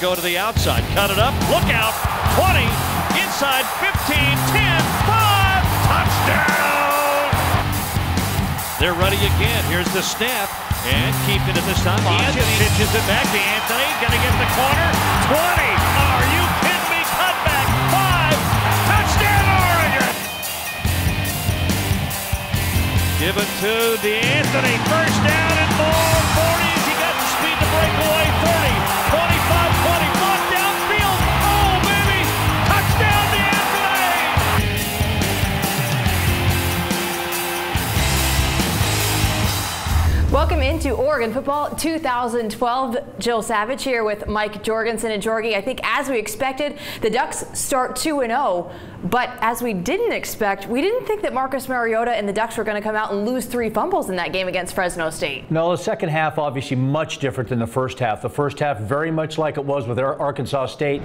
go to the outside. Cut it up. Look out. 20. Inside 15. 10. 5. Touchdown. They're ready again. Here's the snap. And keeping it this time. Anthony pitches it back to Anthony. Gonna get the corner. 20. Are you kidding me? Cut back. 5. Touchdown, Oregon. Give it to DeAnthony. First down and more. 40s. He got the speed to break away. 30. 25. 20. Block downfield. Oh, baby. Touchdown, DeAnthony. Welcome into Oregon Football 2012. Jill Savage here with Mike Jorgensen and Jorgie. I think as we expected, the Ducks start 2-0. But as we didn't expect, we didn't think that Marcus Mariota and the Ducks were going to come out and lose 3 fumbles in that game against Fresno State. No, the second half obviously much different than the first half. The first half very much like it was with Arkansas State.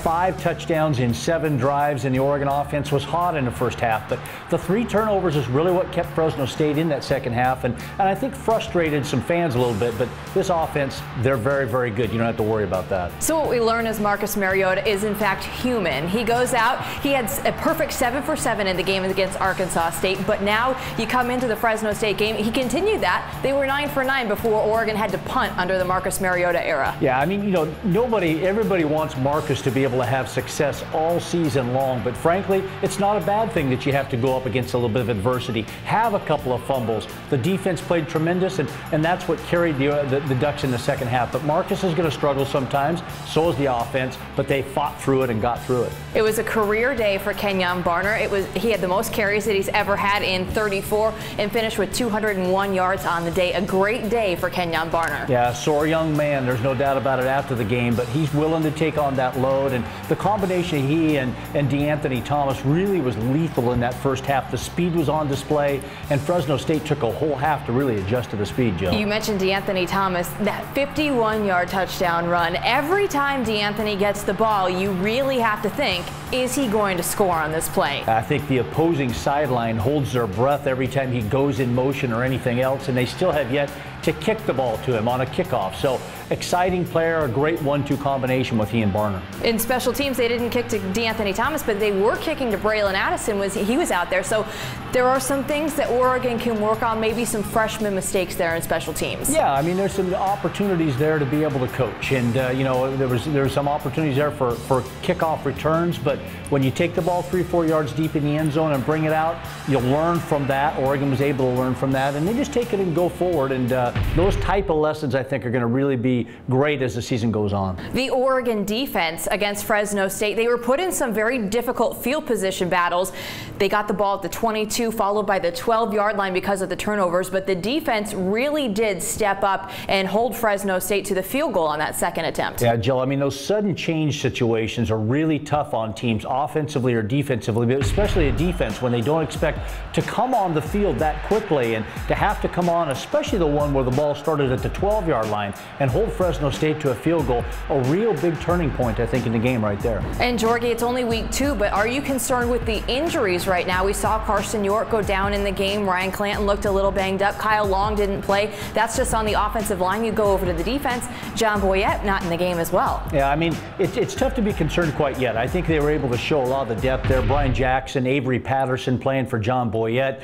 5 touchdowns in 7 drives, and the Oregon offense was hot in the first half. But the 3 turnovers is really what kept Fresno State in that second half, and I think frustrated some fans a little bit. But this offense, they're very, very good. You don't have to worry about that. So what we learn is Marcus Mariota is in fact human. He goes out, he had a perfect 7 for 7 in the game against Arkansas State, but now you come into the Fresno State game, he continued that. They were 9 for 9 before Oregon had to punt under the Marcus Mariota era. Yeah, I mean, you know, everybody wants Marcus to be able to have success all season long, but frankly, it's not a bad thing that you have to go up against a little bit of adversity, have a couple of fumbles. The defense played tremendous, and that's what carried the Ducks in the second half. But Marcus is going to struggle sometimes, so is the offense, but they fought through it and got through it. It was a career day for Kenyon Barner. He had the most carries that he's ever had in 34 and finished with 201 yards on the day. A great day for Kenyon Barner. Yeah, sore young man, there's no doubt about it after the game, but he's willing to take on that load, and the combination of he and DeAnthony Thomas really was lethal in that first half. The speed was on display, and Fresno State took a whole half to really adjust to the speed, Joe. You mentioned DeAnthony Thomas, that 51-yard touchdown run. Every time DeAnthony gets the ball, you really have to think, is he going to score on this play? I think the opposing sideline holds their breath every time he goes in motion or anything else, and they still have yet to kick the ball to him on a kickoff. So exciting player, a great 1-2 combination with he and Barner. In special teams, they didn't kick to DeAnthony Thomas, but they were kicking to Braylon Addison. He was out there. So there are some things that Oregon can work on, maybe some freshman mistakes there in special teams. Yeah, I mean, there's some opportunities there to be able to coach, and you know, there was some opportunities there for kickoff returns, but when you take the ball 3-4 yards deep in the end zone and bring it out, you'll learn from that. Oregon was able to learn from that, and they just take it and go forward, and those type of lessons I think are going to really be great as the season goes on. The Oregon defense against Fresno State, they were put in some very difficult field position battles. They got the ball at the 22, followed by the 12-yard line because of the turnovers, but the defense really did step up and hold Fresno State to the field goal on that second attempt. Yeah, Jill, I mean, those sudden change situations are really tough on teams, offensively or defensively, but especially a defense when they don't expect to come on the field that quickly, and to have to come on, especially the one where the ball started at the 12-yard line, and hold Fresno State to a field goal. A real big turning point, I think, in the game right there. And Jorgie, it's only week 2, but are you concerned with the injuries right now? We saw Carson York go down in the game. Ryan Clanton looked a little banged up. Kyle Long didn't play. That's just on the offensive line. You go over to the defense. John Boyette not in the game as well. Yeah, I mean, it's tough to be concerned quite yet. I think they were able to show a lot of the depth there. Brian Jackson, Avery Patterson playing for John Boyette.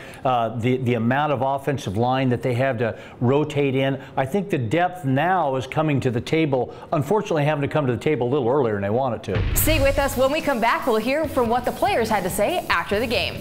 The amount of offensive line that they have to rotate in. I think the depth now is coming to the table, unfortunately having to come to the table a little earlier than they wanted to. Stay with us. When we come back, we'll hear from what the players had to say after the game.